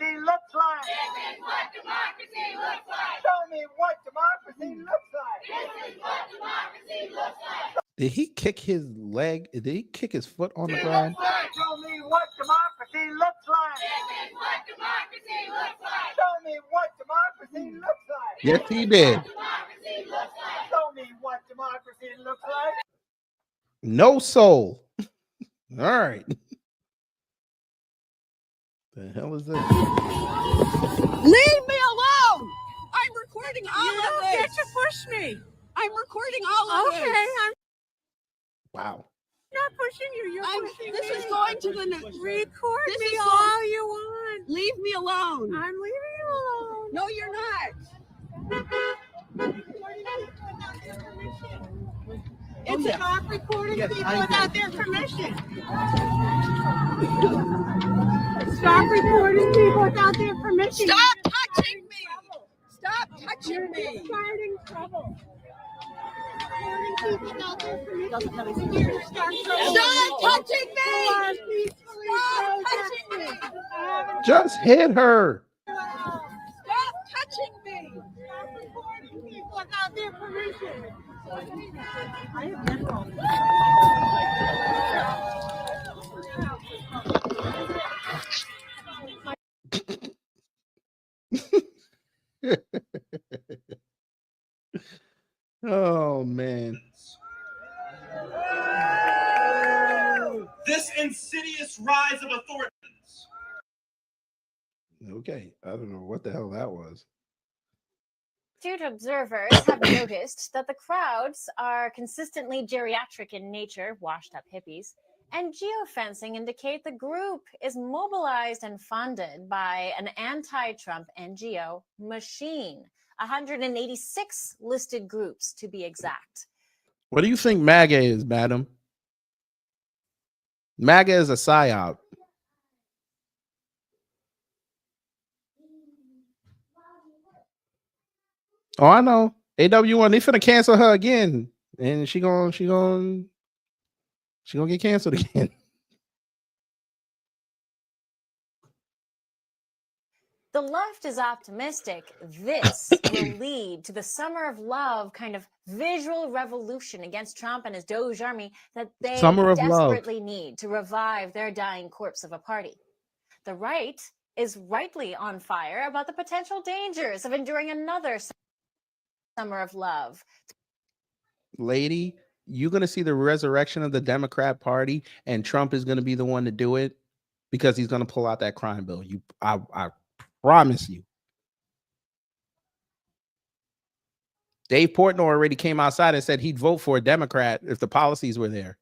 Looks like. This is what democracy looks like. Show me what democracy looks like. This is what democracy looks like. Did he kick his leg? Did he kick his foot on the ground? Show me what democracy looks like. This is what democracy looks like. Show me what democracy looks like. Yes, he did. Democracy looks like. Show me what democracy looks like. No soul. All right. The hell is this? Leave me alone! I'm recording all of this. You don't get to push me. I'm recording all of this. Okay, I'm Wow. not pushing you. You're pushing me. This is going to the record this me all you want. Leave me alone. I'm leaving you alone. No, you're not. It's not recording people without their permission. Stop recording people without their permission. Stop touching me. Stop touching me. You're starting trouble. Stop touching me. Stop touching me. Just hit her. Stop touching me. Stop recording people without their permission. I have never. Oh man. This insidious rise of authorities. Okay, I don't know what the hell that was. Astute observers have noticed that the crowds are consistently geriatric in nature, washed up hippies, and geofencing indicate the group is mobilized and funded by an anti-Trump NGO machine. 186 listed groups to be exact. What do you think MAGA is, madam? MAGA is a psyop. Oh, I know. AW1, they finna cancel her again. And she gonna get canceled again. The left is optimistic this will lead to the summer of love kind of visual revolution against Trump and his Doge army that they desperately need to revive their dying corpse of a party. The right is rightly on fire about the potential dangers of enduring another summer of love. Lady, you're gonna see the resurrection of the Democrat Party, and Trump is gonna be the one to do it because he's gonna pull out that crime bill. I promise you. Dave Portnoy already came outside and said he'd vote for a Democrat if the policies were there,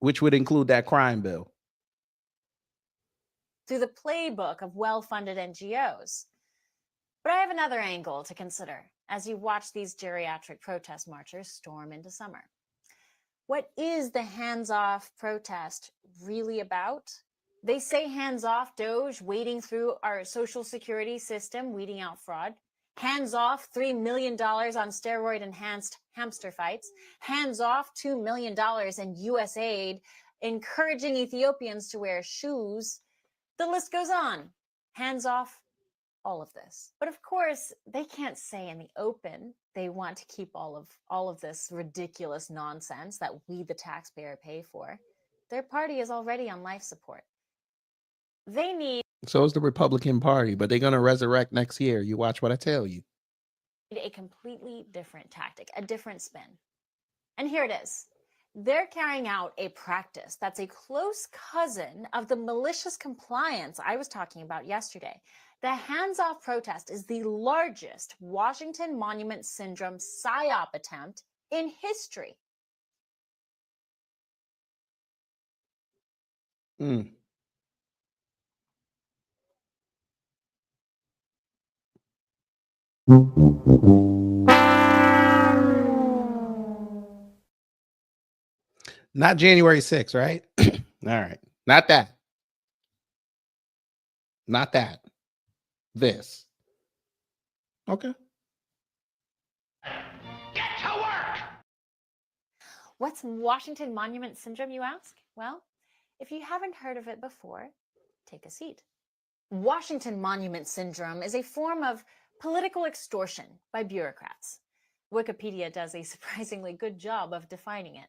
which would include that crime bill. Through the playbook of well-funded NGOs. But I have another angle to consider as you watch these geriatric protest marchers storm into summer. What is the hands-off protest really about? They say hands-off Doge, wading through our social security system, weeding out fraud. Hands-off $3 million on steroid-enhanced hamster fights. Hands-off $2 million in U.S. aid, encouraging Ethiopians to wear shoes. The list goes on. Hands-off all of this. But of course, they can't say in the open they want to keep all of this ridiculous nonsense that we, the taxpayer, pay for. Their party is already on life support. They need So is the Republican Party, but they're gonna resurrect next year. You watch what I tell you. a completely different tactic, a different spin. And here it is. They're carrying out a practice that's a close cousin of the malicious compliance I was talking about yesterday. The hands-off protest is the largest Washington Monument Syndrome PSYOP attempt in history. Not January 6th, right? All right. Not that. Not that. This. Okay. What's Washington Monument Syndrome, you ask? Well, if you haven't heard of it before, take a seat. Washington Monument Syndrome is a form of political extortion by bureaucrats. Wikipedia does a surprisingly good job of defining it.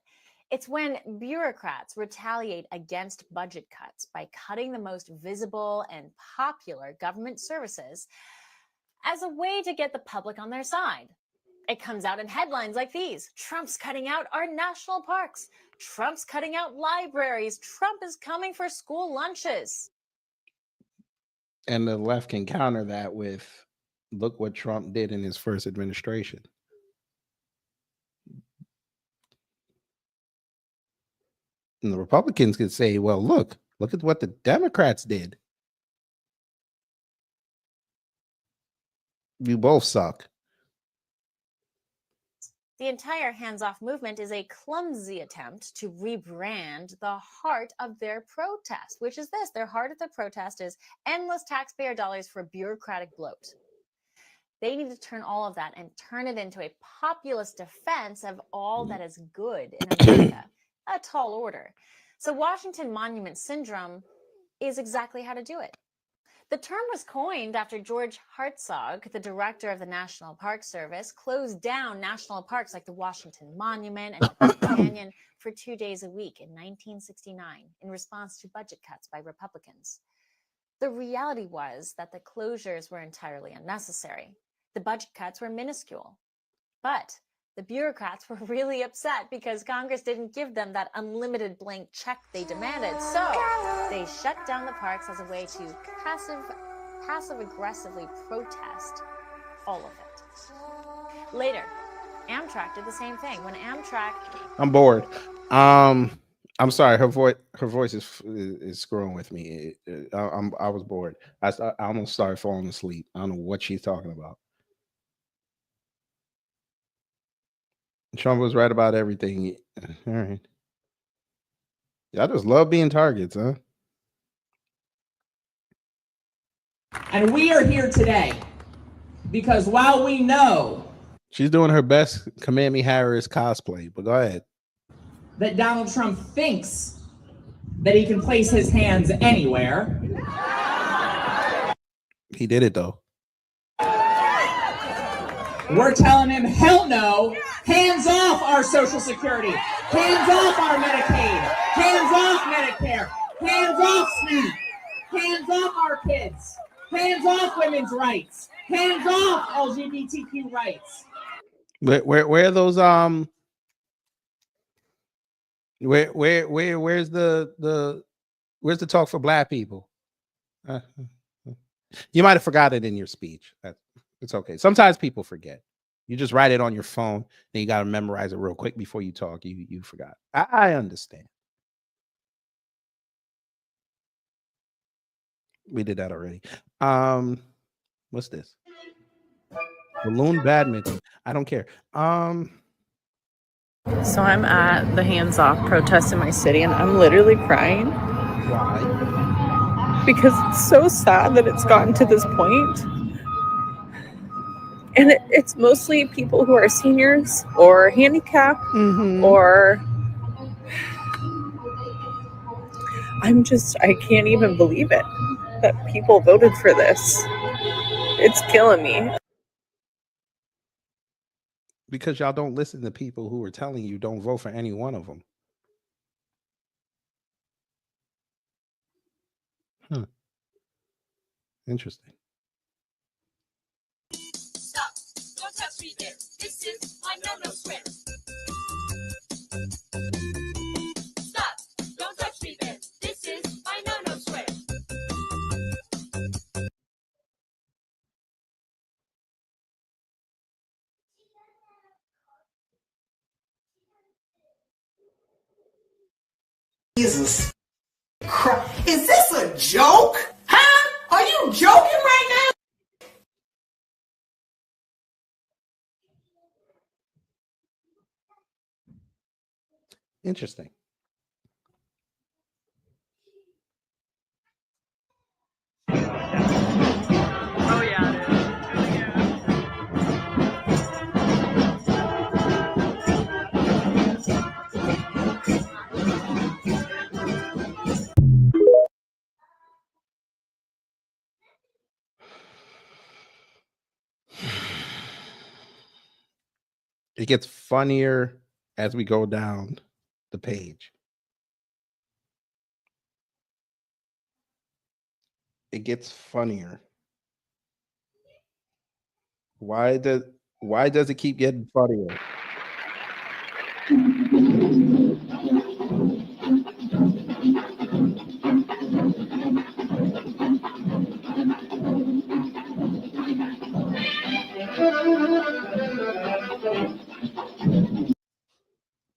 It's when bureaucrats retaliate against budget cuts by cutting the most visible and popular government services as a way to get the public on their side. It comes out in headlines like these: Trump's cutting out our national parks. Trump's cutting out libraries. Trump is coming for school lunches. And the left can counter that with, look what Trump did in his first administration. And the Republicans could say, well, look at what the Democrats did. You both suck. The entire hands-off movement is a clumsy attempt to rebrand the heart of their protest, which is this. Their heart of the protest is endless taxpayer dollars for bureaucratic bloat. They need to turn all of that and turn it into a populist defense of all that is good in America. A tall order. So Washington Monument Syndrome is exactly how to do it. The term was coined after George Hartzog, the director of the National Park Service, closed down national parks like the Washington Monument and Grand Canyon for 2 days a week in 1969 in response to budget cuts by Republicans. The reality was that the closures were entirely unnecessary. The budget cuts were minuscule. But the bureaucrats were really upset because Congress didn't give them that unlimited blank check they demanded. So they shut down the parks as a way to passive-aggressively protest all of it. Later, Amtrak did the same thing. When Amtrak... I'm bored. I'm sorry. Her voice is screwing with me. I was bored. I almost started falling asleep. I don't know what she's talking about. Trump was right about everything. All right. Y'all just love being targets, huh? And we are here today because while we know she's doing her best Kamami Harris cosplay, but go ahead. That Donald Trump thinks that he can place his hands anywhere. He did it though. We're telling him, hell no, hands off our Social Security, hands off our Medicaid, hands off Medicare, hands off SNAP, hands off our kids, hands off women's rights, hands off LGBTQ rights. Where are those where's the talk for black people? You might have forgot it in your speech. It's okay. Sometimes people forget. You just write it on your phone, and you got to memorize it real quick before you talk. You forgot. I understand. We did that already. What's this? Balloon badminton. I don't care. So I'm at the hands off protest in my city, and I'm literally crying. Why? Because it's so sad that it's gotten to this point. And it's mostly people who are seniors or handicapped or I can't even believe it that people voted for this. It's killing me. Because y'all don't listen to people who are telling you don't vote for any one of them. Interesting. Stop. Don't touch me there. This is my no-no square. Stop. Don't touch me there. This is my no-no square. Jesus Christ. Is this a joke? Huh? Are you joking right now? Interesting. It gets funnier as we go down the page. It gets funnier. Why does it keep getting funnier?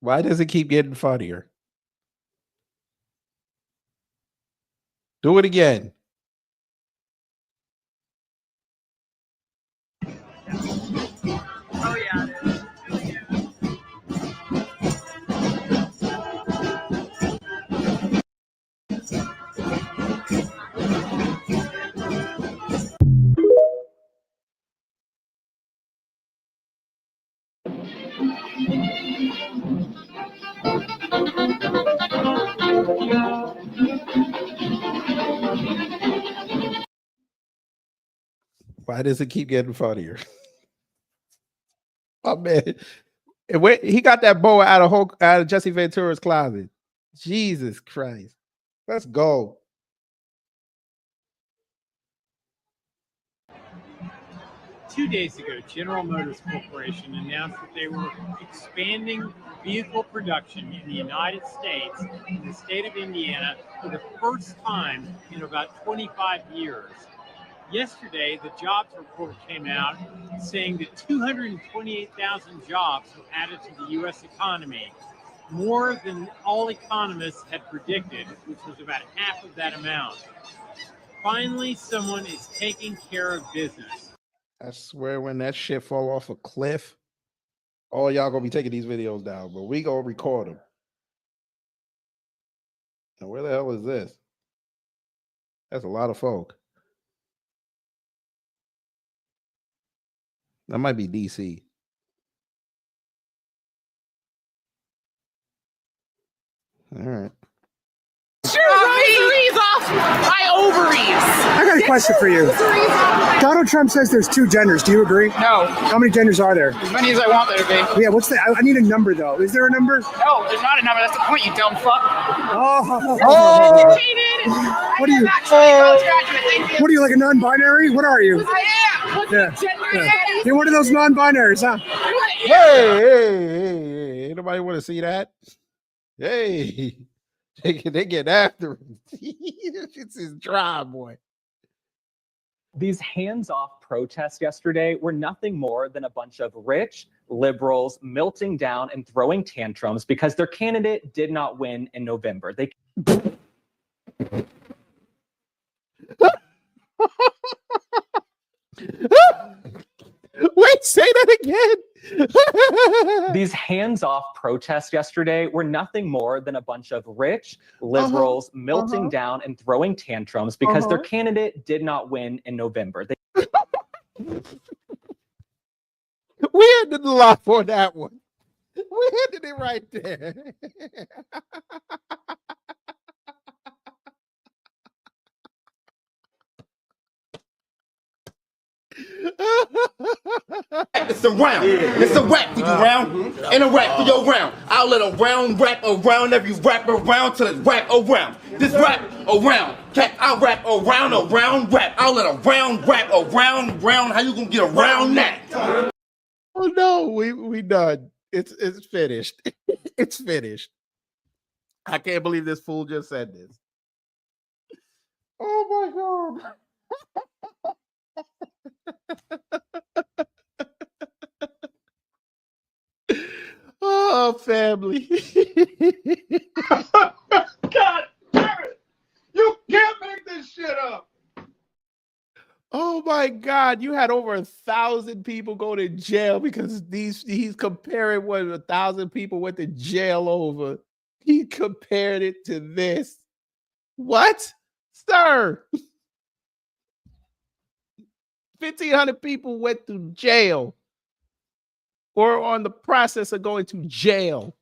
Why does it keep getting funnier? Do it again. Oh yeah, it is. Why does it keep getting funnier? Oh man, he got that boa out of Jesse Ventura's closet. Jesus Christ, let's go. Two days ago, General Motors Corporation announced that they were expanding vehicle production in the United States, in the state of Indiana, for the first time in about 25 years. Yesterday, the jobs report came out saying that 228,000 jobs were added to the U.S. economy, more than all economists had predicted, which was about half of that amount. Finally, someone is taking care of business. I swear when that shit fall off a cliff, all y'all gonna be taking these videos down, but we gonna record them. Now where the hell is this? That's a lot of folk. That might be DC. All right. My ovaries. I got a question for you. Donald Trump says there's two genders. Do you agree? No. How many genders are there? As many as I want there to be. Yeah, what's the? I need a number though. Is there a number? No, there's not a number. That's the point, you dumb fuck. Oh. Educated. What are you? Graduate, What are you, like a non-binary? What are you? I am. Yeah. You're one of those non-binaries, huh? Hey, anybody want to see that? Hey, they get after him. It's his drive, boy. These hands-off protests yesterday were nothing more than a bunch of rich liberals melting down and throwing tantrums because their candidate did not win in November. They Wait, say that again. These hands-off protests yesterday were nothing more than a bunch of rich liberals melting down and throwing tantrums because their candidate did not win in November. We ended the laugh for that one. We ended it right there. It's a round. It's a rap for you round. And a rap for your round. I'll let a round rap around every rap around till it's rap around. This rap around. I'll rap around rap. I'll let a round rap around. How you gonna get around that? Oh no, we done. It's finished. It's finished. I can't believe this fool just said this. Oh my god. Oh, family. God damn it! You can't make this shit up. Oh my God! You had over 1,000 people go to jail because he's comparing what 1,000 people went to jail over. He compared it to this. What, sir? 1,500 people went to jail or on the process of going to jail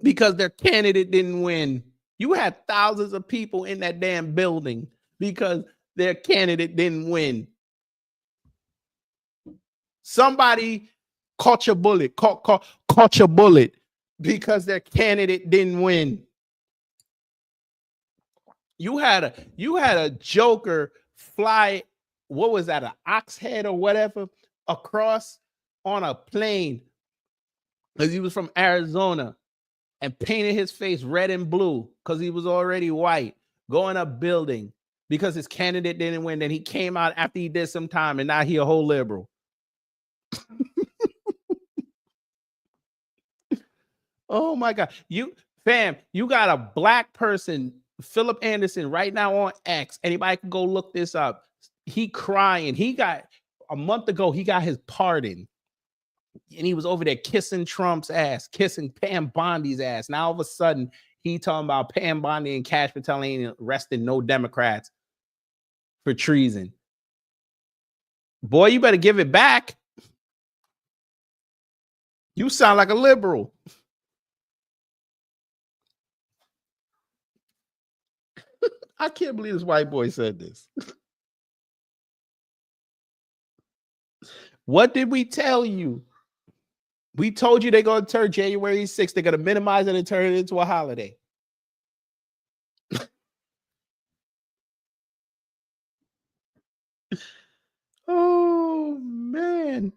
because their candidate didn't win. You had thousands of people in that damn building because their candidate didn't win. Somebody caught your bullet, caught your bullet because their candidate didn't win. You had a joker fly, what was that, an ox head or whatever, across on a plane because he was from Arizona and painted his face red and blue because he was already white, going up building because his candidate didn't win. Then he came out after he did some time and now he a whole liberal. Oh my God. You got a black person, Philip Anderson, right now on X. Anybody can go look this up. He crying. He got, a month ago, he got his pardon. And he was over there kissing Trump's ass, kissing Pam Bondi's ass. Now all of a sudden, he talking about Pam Bondi and Cash Patel ain't arresting no Democrats for treason. Boy, you better give it back. You sound like a liberal. I can't believe this white boy said this. What did we tell you? We told you they're going to turn January 6th. They're going to minimize it and turn it into a holiday. Oh, man.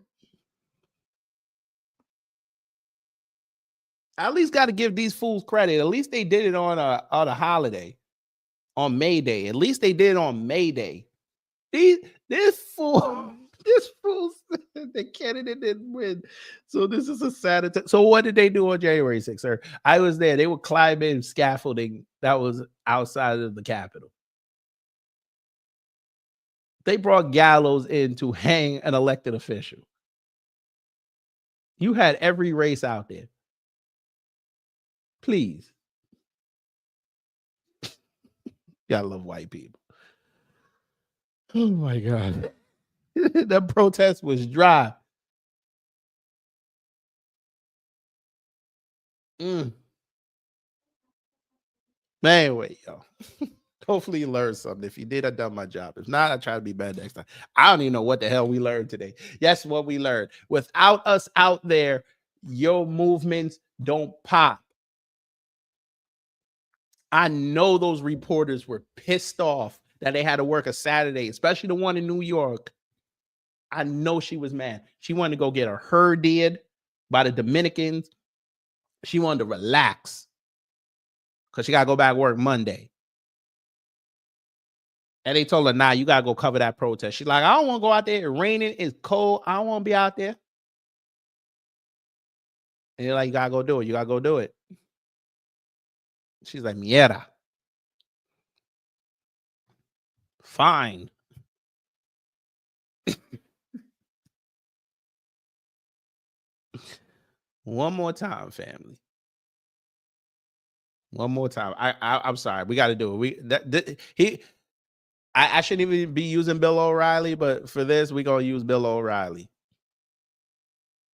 I at least got to give these fools credit. At least they did it on a holiday, on May Day. At least they did it on May Day. This fool said the candidate didn't win. So this is a sad attack. So what did they do on January 6th, sir? I was there. They were climbing scaffolding that was outside of the Capitol. They brought gallows in to hang an elected official. You had every race out there. Please. Gotta love white people. Oh my God. The protest was dry. Anyway, yo. Hopefully you learned something. If you did, I done my job. If not, I try to be better next time. I don't even know what the hell we learned today. Yes, what we learned. Without us out there, your movements don't pop. I know those reporters were pissed off that they had to work a Saturday, especially the one in New York. I know she was mad. She wanted to go get her did by the Dominicans. She wanted to relax because she got to go back to work Monday. And they told her, nah, you got to go cover that protest. She's like, I don't want to go out there. It's raining. It's cold. I don't want to be out there. And they're like, you got to go do it. You got to go do it. She's like, mierda. Fine. One more time, family. One more time. I'm sorry. We got to do it. I shouldn't even be using Bill O'Reilly, but for this, we're going to use Bill O'Reilly.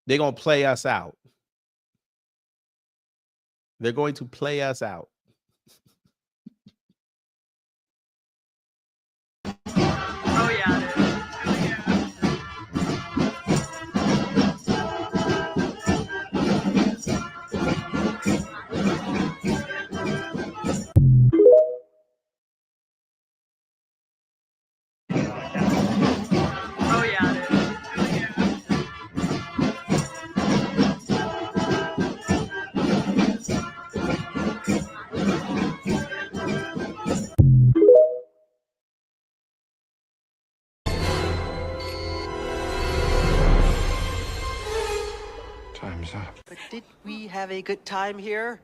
They're going to play us out. They're going to play us out. Oh, yeah. Time's up. But did we have a good time here?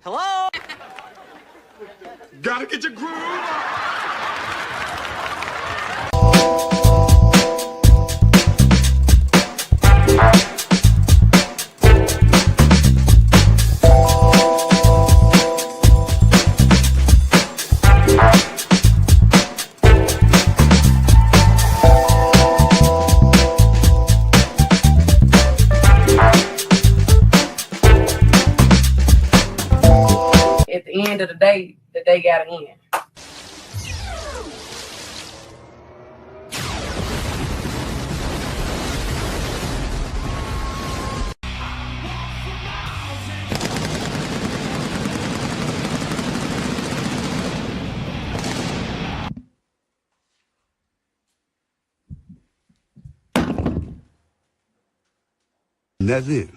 Hello? Gotta get your groove on. At the end of the day gotta end. that's it.